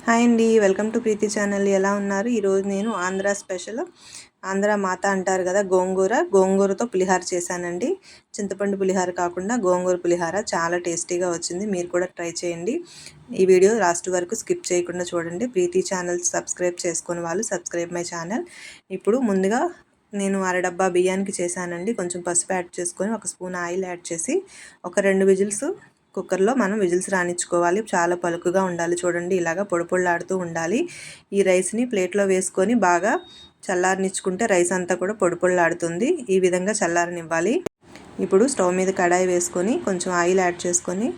Hi అండి, welcome to Preethi channel. ఎలా ఉన్నారు? ఈరోజు నేను ఆంధ్ర స్పెషల్, ఆంధ్ర మాత అంటారు కదా, గోంగూరతో పులిహార చేశానండి. చింతపండు పులిహార కాకుండా గోంగూర పులిహార చాలా టేస్టీగా వచ్చింది. మీరు కూడా ట్రై చేయండి. ఈ వీడియో లాస్ట్ వరకు స్కిప్ చేయకుండా చూడండి. ప్రీతి ఛానల్ సబ్స్క్రైబ్ చేసుకుని వాళ్ళు సబ్స్క్రైబ్ మై ఛానల్. ఇప్పుడు ముందుగా నేను అరడబ్బా బియ్యానికి చేశానండి. కొంచెం పసుపు యాడ్ చేసుకొని, ఒక స్పూన్ ఆయిల్ యాడ్ చేసి, ఒక 2 విజిల్స్ కుక్కర్లో మనం విజిల్స్ రానిచ్చుకోవాలి. చాలా పలుకుగా ఉండాలి. చూడండి, ఇలాగా పొడి పొడిలాడుతూ ఉండాలి. ఈ రైస్ని ప్లేట్లో వేసుకొని బాగా చల్లారనిచ్చుకుంటే రైస్ అంతా కూడా పొడి పొడిలాడుతుంది. ఈ విధంగా చల్లారనివ్వాలి. ఇప్పుడు స్టవ్ మీద కడాయి వేసుకొని కొంచెం ఆయిల్ యాడ్ చేసుకొని,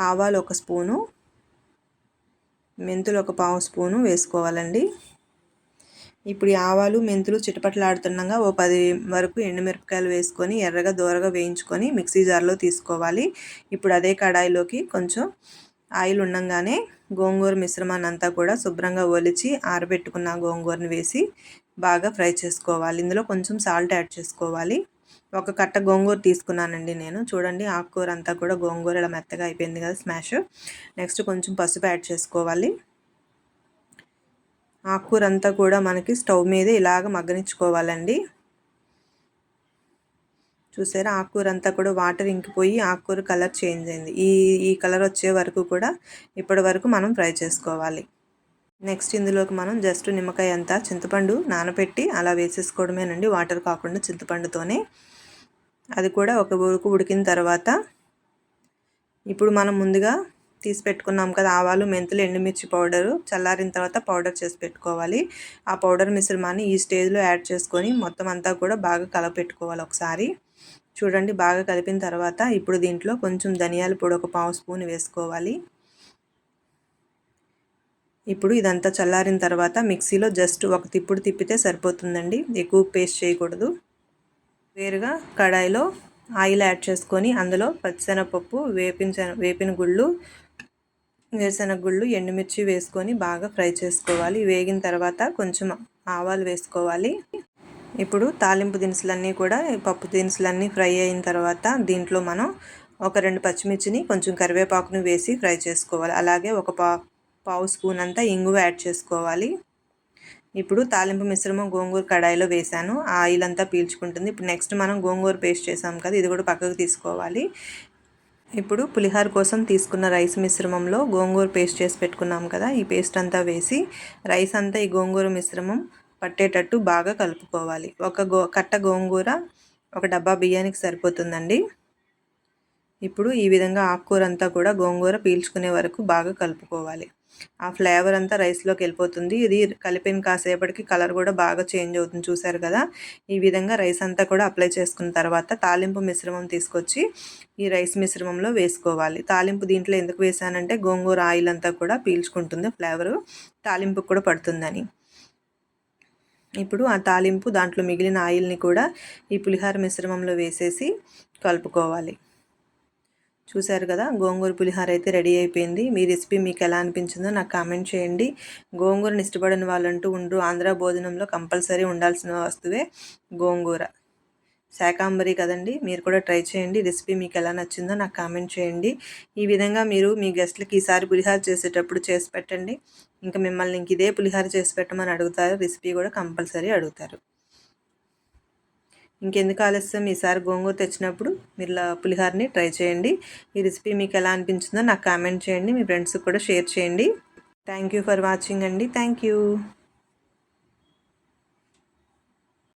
ఆవాలు 1 స్పూను, మెంతులు 1/2 స్పూను వేసుకోవాలండి. ఇప్పుడు ఈ ఆవాలు మెంతులు చిటపటలాడుతుండగా ఓ 10 వరకు ఎండుమిరపకాయలు వేసుకొని ఎర్రగా దోరగా వేయించుకొని మిక్సీ జార్లో తీసుకోవాలి. ఇప్పుడు అదే కడాయిలోకి కొంచెం ఆయిల్ ఉండగానే గోంగూర మిశ్రమాన్ని అంతా కూడా శుభ్రంగా ఒలిచి ఆరబెట్టుకున్న గోంగూరని వేసి బాగా ఫ్రై చేసుకోవాలి. ఇందులో కొంచెం సాల్ట్ యాడ్ చేసుకోవాలి. ఒక కట్ట గోంగూర తీసుకున్నానండి నేను. చూడండి, ఆకుకూర అంతా కూడా గోంగూర ఇలా మెత్తగా అయిపోయింది కదా, స్మాష్. నెక్స్ట్ కొంచెం పసుపు యాడ్ చేసుకోవాలి. ఆకుకూర అంతా కూడా మనకి స్టవ్ మీద ఇలాగ మగ్గనిచ్చుకోవాలండి. చూసారా, ఆకుకూర అంతా కూడా వాటర్ ఇంకిపోయి ఆకుకూర కలర్ చేంజ్ అయింది. ఈ కలర్ వచ్చే వరకు కూడా ఇప్పటి వరకు మనం ఫ్రై చేసుకోవాలి. నెక్స్ట్ ఇందులోకి మనం జస్ట్ నిమ్మకాయ అంతా చింతపండు నానబెట్టి అలా వేసేసుకోవడమేనండి, వాటర్ కాకుండా చింతపండుతోనే. అది కూడా ఒక ఉడుకు ఉడికిన తర్వాత ఇప్పుడు మనం ముందుగా తీసి పెట్టుకున్నాం కదా ఆవాలు, మెంతులు, ఎండుమిర్చి పౌడరు చల్లారిన తర్వాత పౌడర్ చేసి పెట్టుకోవాలి. ఆ పౌడర్ మిశ్రమాన్ని ఈ స్టేజ్లో యాడ్ చేసుకొని మొత్తం అంతా కూడా బాగా కలపెట్టుకోవాలి ఒకసారి. చూడండి, బాగా కలిపిన తర్వాత ఇప్పుడు దీంట్లో కొంచెం ధనియాల పొడి 1/2 స్పూన్ వేసుకోవాలి. ఇప్పుడు ఇదంతా చల్లారిన తర్వాత మిక్సీలో జస్ట్ ఒక తిప్పుడు తిప్పితే సరిపోతుందండి, ఎక్కువ పేస్ట్ చేయకూడదు. వేరుగా కడాయిలో ఆయిల్ యాడ్ చేసుకొని అందులో పచ్చిశనగపప్పు, వేపిన గుళ్ళు, వేరుశనగ గుళ్ళు, ఎండుమిర్చి వేసుకొని బాగా ఫ్రై చేసుకోవాలి. వేగిన తర్వాత కొంచెం ఆవాలు వేసుకోవాలి. ఇప్పుడు తాలింపు దినుసులన్నీ కూడా, పప్పు దినుసులన్నీ ఫ్రై అయిన తర్వాత దీంట్లో మనం ఒక 2 పచ్చిమిర్చిని కొంచెం కరివేపాకుని వేసి ఫ్రై చేసుకోవాలి. అలాగే ఒక పావు స్పూన్ అంతా ఇంగువ యాడ్ చేసుకోవాలి. ఇప్పుడు తాలింపు మిశ్రమం గోంగూర కడాయిలో వేసాను. ఆ ఆయిల్ అంతా పీల్చుకుంటుంది. ఇప్పుడు నెక్స్ట్ మనం గోంగూర పేస్ట్ చేసాం కదా, ఇది కూడా పక్కకు తీసుకోవాలి. ఇప్పుడు పులిహార కోసం తీసుకున్న రైస్ మిశ్రమంలో గోంగూర పేస్ట్ చేసి పెట్టుకున్నాం కదా, ఈ పేస్ట్ అంతా వేసి రైస్ అంతా ఈ గోంగూర మిశ్రమం పట్టేటట్టు బాగా కలుపుకోవాలి. ఒక కట్ట గోంగూర ఒక డబ్బా బియ్యానికి సరిపోతుందండి. ఇప్పుడు ఈ విధంగా ఆకుకూర అంతా కూడా గోంగూర పీల్చుకునే వరకు బాగా కలుపుకోవాలి. ఆ ఫ్లేవర్ అంతా రైస్లోకి వెళ్ళిపోతుంది. ఇది కలిపిన కాసేపటికి కలర్ కూడా బాగా చేంజ్ అవుతుంది. చూసారు కదా, ఈ విధంగా రైస్ అంతా కూడా అప్లై చేసుకున్న తర్వాత తాలింపు మిశ్రమం తీసుకొచ్చి ఈ రైస్ మిశ్రమంలో వేసుకోవాలి. తాలింపు దీంట్లో ఎందుకు వేసానంటే గోంగూర ఆయిల్ అంతా కూడా పీల్చుకుంటుంది, ఫ్లేవరు తాలింపుకు కూడా పడుతుందని. ఇప్పుడు ఆ తాలింపు దాంట్లో మిగిలిన ఆయిల్ని కూడా ఈ పులిహార మిశ్రమంలో వేసేసి కలుపుకోవాలి. చూశారు కదా, గోంగూర పులిహార అయితే రెడీ అయిపోయింది. మీ రెసిపీ మీకు ఎలా అనిపించిందో నాకు కామెంట్ చేయండి. గోంగూరని ఇష్టపడని వాళ్ళంటూ ఉండరు. ఆంధ్ర భోజనంలో కంపల్సరీ ఉండాల్సిన వస్తువే గోంగూర. శాకాంబరి కదండి, మీరు కూడా ట్రై చేయండి. రెసిపీ మీకు ఎలా నచ్చిందో నాకు కామెంట్ చేయండి. ఈ విధంగా మీరు మీ గెస్ట్లకి ఈసారి పులిహార చేసేటప్పుడు చేసి పెట్టండి. ఇంకా మిమ్మల్ని ఇదే పులిహార చేసి పెట్టమని అడుగుతారు. రెసిపీ కూడా కంపల్సరీ అడుగుతారు. ఇంకెందుకు ఆలస్యం, ఈసారి గోంగూర తెచ్చినప్పుడు మీరు పులిహారని ట్రై చేయండి. ఈ రెసిపీ మీకు ఎలా అనిపించిందో నాకు కామెంట్ చేయండి. మీ ఫ్రెండ్స్కి కూడా షేర్ చేయండి. థ్యాంక్ యూ ఫర్ వాచింగ్ అండి. Thank you.